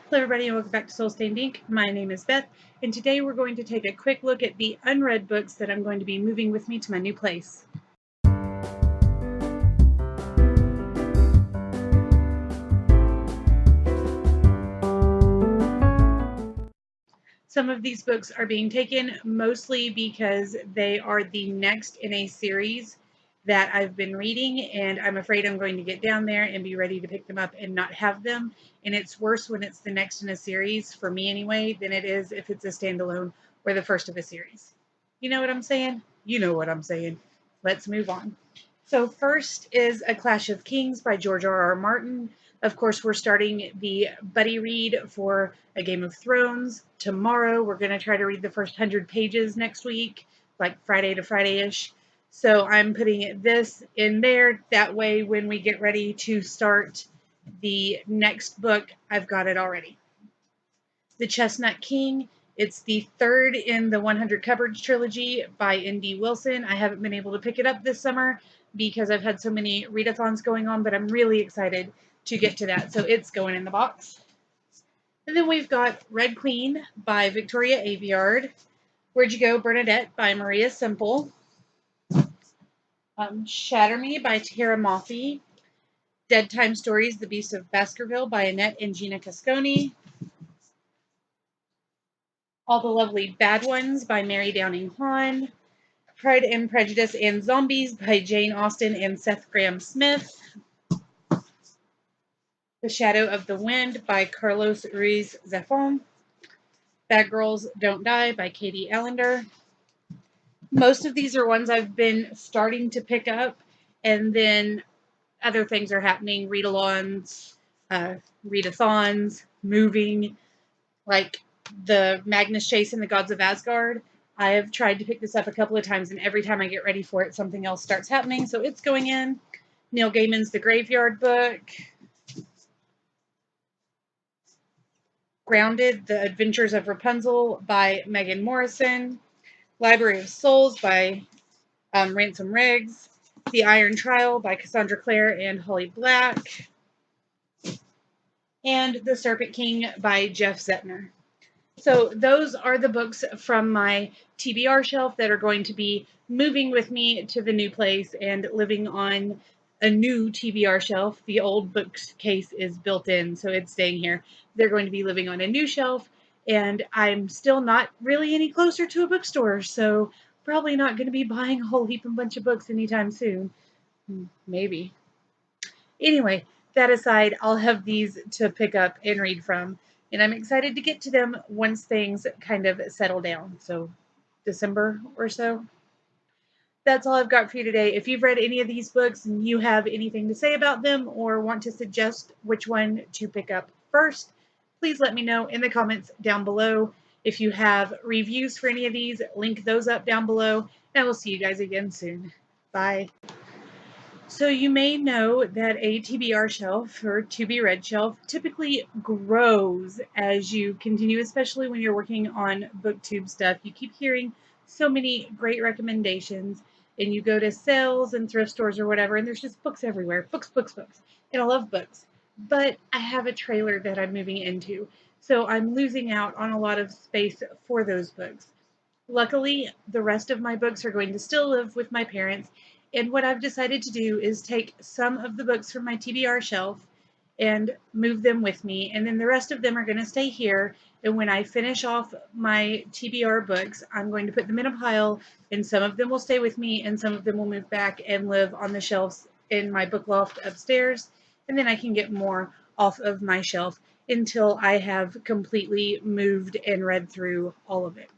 Hello everybody and welcome back to Soul Stained Ink. My name is Beth and today we're going to take a quick look at the unread books that I'm going to be moving with me to my new place. Some of these books are being taken mostly because they are the next in a series that I've been reading, and I'm afraid I'm going to get down there and be ready to pick them up and not have them. And it's worse when it's the next in a series, for me anyway, than it is if it's a standalone or the first of a series. You know what I'm saying? You know what I'm saying. Let's move on. So first is A Clash of Kings by George R.R. Martin. Of course, we're starting the buddy read for A Game of Thrones tomorrow. We're going to try to read the first 100 pages next week, like Friday to Friday-ish. So I'm putting this in there. That way, when we get ready to start the next book, I've got it already. The Chestnut King. It's the third in the 100 Cupboards trilogy by N.D. Wilson. I haven't been able to pick it up this summer because I've had so many readathons going on, but I'm really excited to get to that. So it's going in the box. And then we've got Red Queen by Victoria Aveyard. Where'd You Go, Bernadette by Maria Semple. Shatter Me by Tara Moffey. Dead Time Stories, The Beast of Baskerville by Annette and Gina Casconi. All the Lovely Bad Ones by Mary Downing Hahn. Pride and Prejudice and Zombies by Jane Austen and Seth Grahame-Smith. The Shadow of the Wind by Carlos Ruiz Zafón. Bad Girls Don't Die by Katie Ellender. Most of these are ones I've been starting to pick up, and then other things are happening. Read-alongs, readathons, moving, like the Magnus Chase and the Gods of Asgard. I have tried to pick this up a couple of times, and every time I get ready for it, something else starts happening, so it's going in. Neil Gaiman's The Graveyard Book. Grounded, The Adventures of Rapunzel by Megan Morrison. Library of Souls by Ransom Riggs. The Iron Trial by Cassandra Clare and Holly Black. And The Serpent King by Jeff Zettner. So those are the books from my TBR shelf that are going to be moving with me to the new place and living on a new TBR shelf. The old bookcase is built in, so it's staying here. They're going to be living on a new shelf, and I'm still not really any closer to a bookstore, so probably not going to be buying a whole heap and bunch of books anytime soon. Maybe. Anyway, that aside, I'll have these to pick up and read from. And I'm excited to get to them once things kind of settle down. So December or so. That's all I've got for you today. If you've read any of these books and you have anything to say about them or want to suggest which one to pick up first, please let me know in the comments down below. If you have reviews for any of these, link those up down below. And I will see you guys again soon. Bye. So you may know that a TBR shelf or to be read shelf typically grows as you continue, especially when you're working on booktube stuff. You keep hearing so many great recommendations, and you go to sales and thrift stores or whatever, and there's just books everywhere. Books, books, books. And I love books. But I have a trailer that I'm moving into, so I'm losing out on a lot of space for those books. Luckily, the rest of my books are going to still live with my parents, and what I've decided to do is take some of the books from my TBR shelf and move them with me, and then the rest of them are going to stay here, and when I finish off my TBR books, I'm going to put them in a pile, and some of them will stay with me, and some of them will move back and live on the shelves in my book loft upstairs, and then I can get more off of my shelf until I have completely moved and read through all of it.